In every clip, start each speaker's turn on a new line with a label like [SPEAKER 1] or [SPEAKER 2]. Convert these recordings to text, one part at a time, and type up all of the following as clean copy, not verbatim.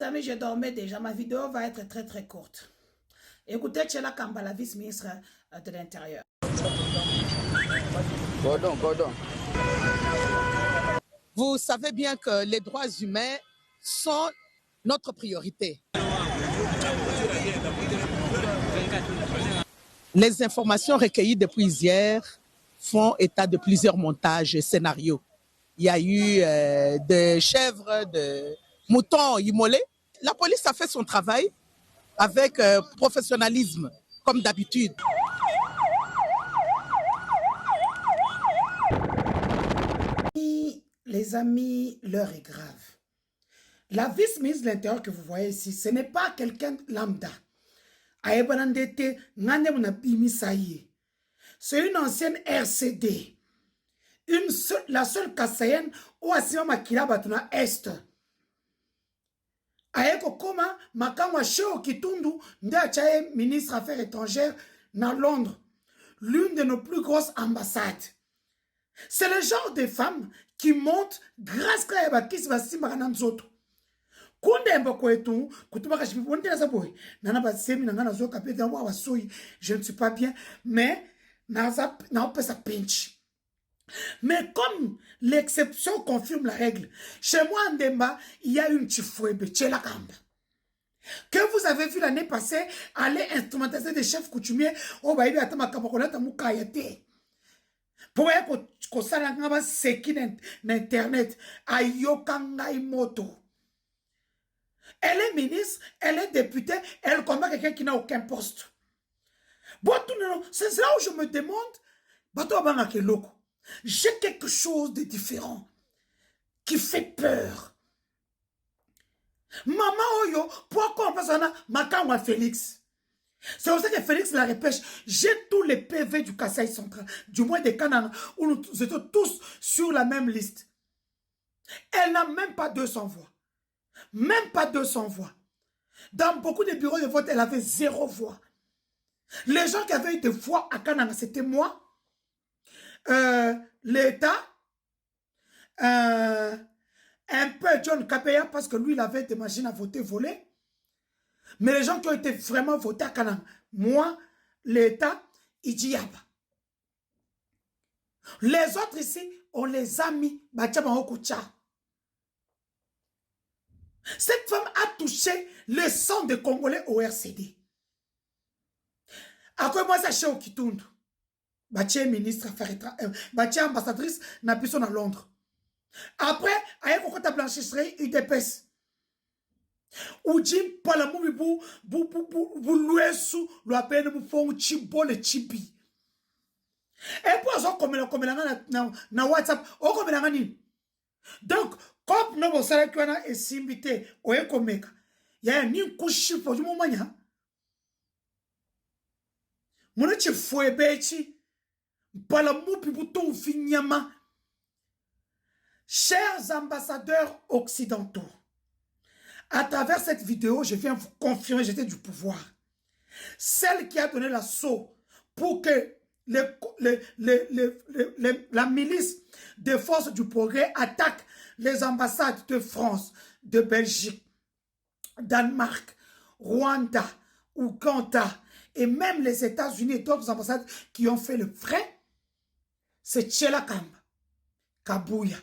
[SPEAKER 1] Amis, je dormais déjà. Ma vidéo va être très très courte. Écoutez Tchela Kamba, la vice-ministre de l'Intérieur.
[SPEAKER 2] Gordon.
[SPEAKER 3] Vous savez bien que les droits humains sont notre priorité. Les informations recueillies depuis hier font état de plusieurs montages et scénarios. Il y a eu des chèvres, de moutons immolés. La police a fait son travail avec professionnalisme, comme d'habitude.
[SPEAKER 1] Les amis, l'heure est grave. La vice-ministre de l'Intérieur que vous voyez ici, ce n'est pas quelqu'un lambda. C'est une ancienne RCD. La seule Kassayen où Asima Makila Batuna Est. Aeko Koma, Makamwa Sheo Kitundu, Ndachaye, ministre Affaires étrangères, dans Londres. L'une de nos plus grosses ambassades. C'est le genre de femmes qui montent grâce à Yabakis Vasimbarana Nzoto. Je ne suis pas bien, mais mais comme l'exception confirme la règle, chez moi en Demba, il y a une Chifouebe, Tchelakamba. Que vous avez vu l'année passée, aller instrumentaliser des chefs coutumiers, oh bah il y a un Kamakolata Moukayate. Pour que ça n'a seki n'internet, ayokangai moto. Elle est ministre, elle est députée, elle combat quelqu'un qui n'a aucun poste. Bon, c'est là où je me demande, j'ai quelque chose de différent qui fait peur. Maman Oyo, pourquoi on passe à Makamwa Félix? C'est pour ça que Félix la repêche. J'ai tous les PV du Kasaï central, du moins des Canaan, où nous étions tous sur la même liste. Elle n'a même pas 200 voix. Même pas 200 voix. Dans beaucoup de bureaux de vote, elle avait 0 voix. Les gens qui avaient eu des voix à Canaan, c'était moi, l'État, un peu John Kapeya, parce que lui, il avait des machines à voter volées. Mais les gens qui ont été vraiment votés à Canaan, moi, l'État, Idjiyaba. Les autres ici, on les a mis, cette femme a touché le sang des Congolais au RCD. À quoi moi ça chez Okitundu? Baché ministre affaires étrangères, baché ambassadrice n'a pu son à Londres. Après, aïe kokota blanchisserie UDPS. Ujim palamu bu luesu lo apene bu fong chibo le chibi. Et puis on comme na WhatsApp, on comme nani. Donc, comme nous savons que on est invité au Ekomeka, il y a ni kushi pour du moment ya. Mon chi fouebechi, palamu pibuto finyama. Chers ambassadeurs occidentaux, à travers cette vidéo, je viens vous confirmer, j'étais du pouvoir. Celle qui a donné l'assaut pour que la milice des forces du progrès attaque les ambassades de France, de Belgique, Danemark, Rwanda, Ouganda et même les États-Unis et d'autres ambassades qui ont fait le frais, c'est Tchela Kamba, Kabouya.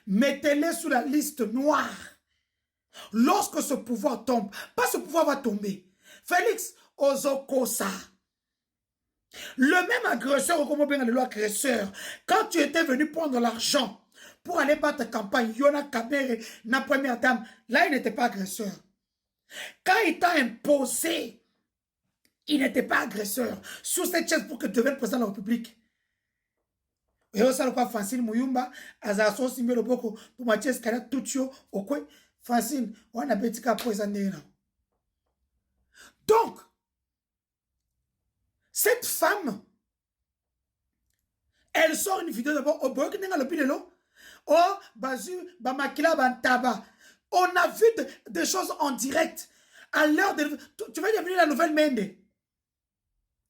[SPEAKER 1] Mettez-les sur la liste noire. Lorsque ce pouvoir tombe, pas ce pouvoir va tomber. Félix Ozokosa, le même agresseur, comme on dit le agresseur, quand tu étais venu prendre l'argent pour aller battre campagne, Yona Kabere, la première dame, là il n'était pas agresseur. Quand il t'a imposé, il n'était pas agresseur. Sur cette chaise pour que tu deviennes président de la République. Et ça, le pas Francine Mouyumba, Azaso Simbelo Boko, pour Mathieu Skala Tutio, Okwe, Francine, on a petit cas pour les années. Donc, cette femme, elle sort une vidéo d'abord au Boyok Nenga le Pilelo, oh, Bazu, Bamakila, Bantaba. On a vu des choses en direct. À l'heure de. Tu vas devenir la nouvelle Mende.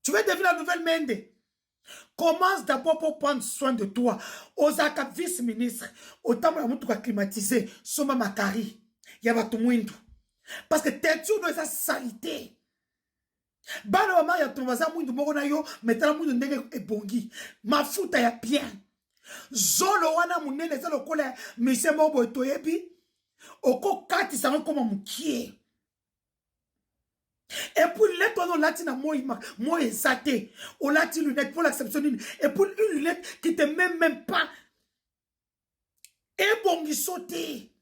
[SPEAKER 1] Tu vas devenir la nouvelle Mende. Commence d'abord pour prendre soin de toi. Osaka vice-ministre, autant que climatisé, Soma Makari. ya bato mwindu. Parce que teinture doit être salité. Bana mama ya tombaza mwindu moko na yo, metala mwindu ndenge ebongi. Mafuta ya bien. Zolo wana munene za lokola mise moko toyebi. Oko kati sango koma mukie. Et puis lunette on lati na mo exaté. On lati lunette pour l'acception d'une. Et puis une lunette qui te met même pas. Et bongi sauté.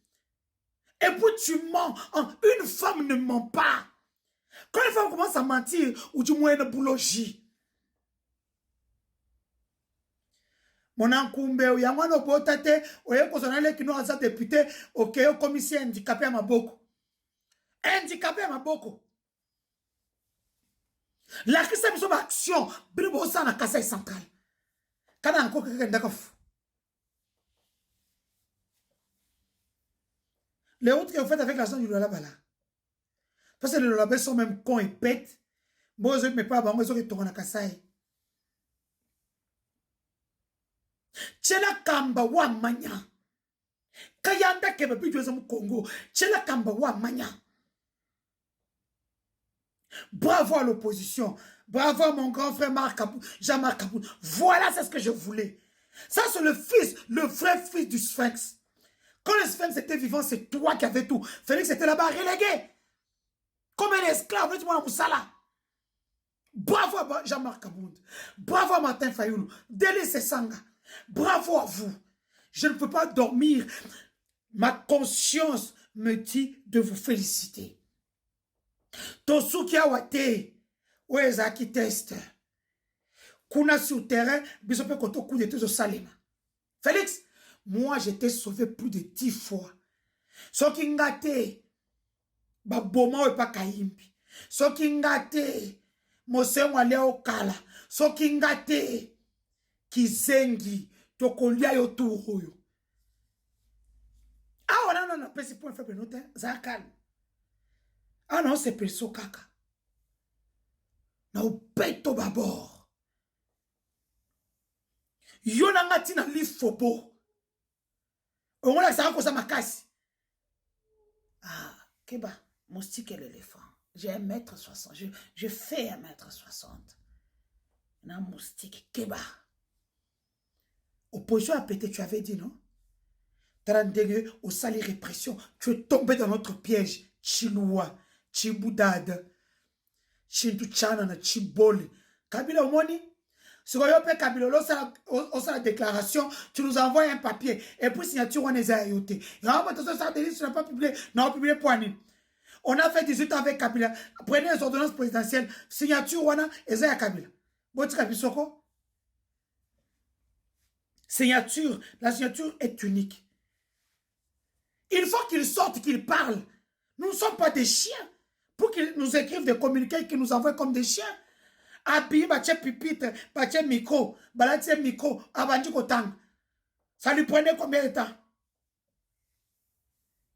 [SPEAKER 1] Et puis tu mens. Une femme ne ment pas. Quand une femme commence à mentir, ou du moins une boulogie. Mon ankumbe, ou yamano botate, ou y'a kosonale qui nous a député, ok, au commissaire handicapé à Maboko. Handicapé à Maboko. La crise est une action. Bribo ça na kasa central. Kana encore quelqu'un d'accord. Les autres que vous faites avec l'argent du Lola-Bala. Parce que les Lola-Bala sont même cons et pètes. Bon, je ne mets pas, bon, ils ont retourné na Kasaï. Tchela Kamba wa manya. Kayanda kebepi du Congo. Tchela Kamba wa manya. Bravo à l'opposition. Bravo à mon grand frère Jean-Marc Kapoun. Voilà, c'est ce que je voulais. Ça, c'est le fils, le vrai fils du Sphinx. Quand le Sphinx était vivant, c'est toi qui avais tout. Félix était là-bas relégué. Comme un esclave. Bravo à Jean-Marc Kapoun. Bravo à Martin Fayoulou. Délé Sanga. Bravo à vous. Je ne peux pas dormir. Ma conscience me dit de vous féliciter. Tosuki awate. Ouezaki test. Kuna sur terrain. Bisope koto coup de tout au Salema. Félix. Moi, j'étais sauvé plus de 10 fois. Soki ngate. Baboma ou pas kaimbi. Soki ngate. Mose wale okala. Soki ngate. Kizengi. Tokolia yo turoyo. Ah, non, c'est pour un faible note. Zakal. Ah non, c'est perso kaka. Na upeto babor. Yo nangati na lifobo. On a ça comme ça makasi. Ah, Keba, moustique et l'éléphant. J'ai 1m60. Je fais 1m60. Na moustique Keba. Opposition à péter, tu avais dit, non? 30 degrés au sali répression. Tu es tombé dans notre piège. Chiloua, Chiboudade, Chintuchana, Chiboli. Kabila Omoni. Si on a Kabila, on la déclaration, tu nous envoies un papier. Et puis signature, on est à ayoté. Attention, ça tu n'as pas publié. Non, publié point. On a fait 18 ans avec Kabila. Prenez les ordonnances présidentielles. Signature, on a Ezaya Kabila. Bon, tu Kabisoko. Signature, la signature est unique. Il faut qu'ils sortent, qu'ils parlent. Nous ne sommes pas des chiens. Pour qu'ils nous écrivent des communiqués et qu'ils nous envoient comme des chiens. Abi, bache pipite, bache micro, balache micro, abandi kotang. Ça lui prenait combien de temps?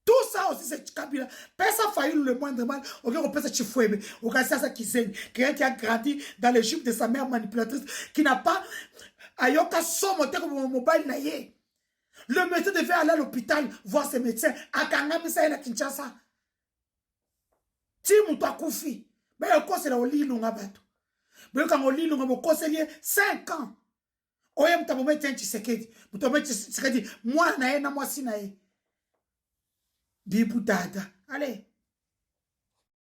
[SPEAKER 1] Tout ça aussi, c'est Kabila. Personne failli le moindre mal. On peut se chifouer. On peut ça qui saigne. Quelqu'un qui a grandi dans les jupes de sa mère manipulatrice, qui n'a pas ayoka somote comme mon mobile naïe. Le médecin devait aller à l'hôpital voir ses médecins. À Kangami, ça est à Kinshasa. Timu toi koufi. Mais encore c'est là au lit longa bateau. Mais quand au lit longa mon conseiller 5 ans. Oye mtabome tiens Tshisekedi. Mtabome Tshisekedi. Moi nae na moi si nae. Bibou dada. Allez.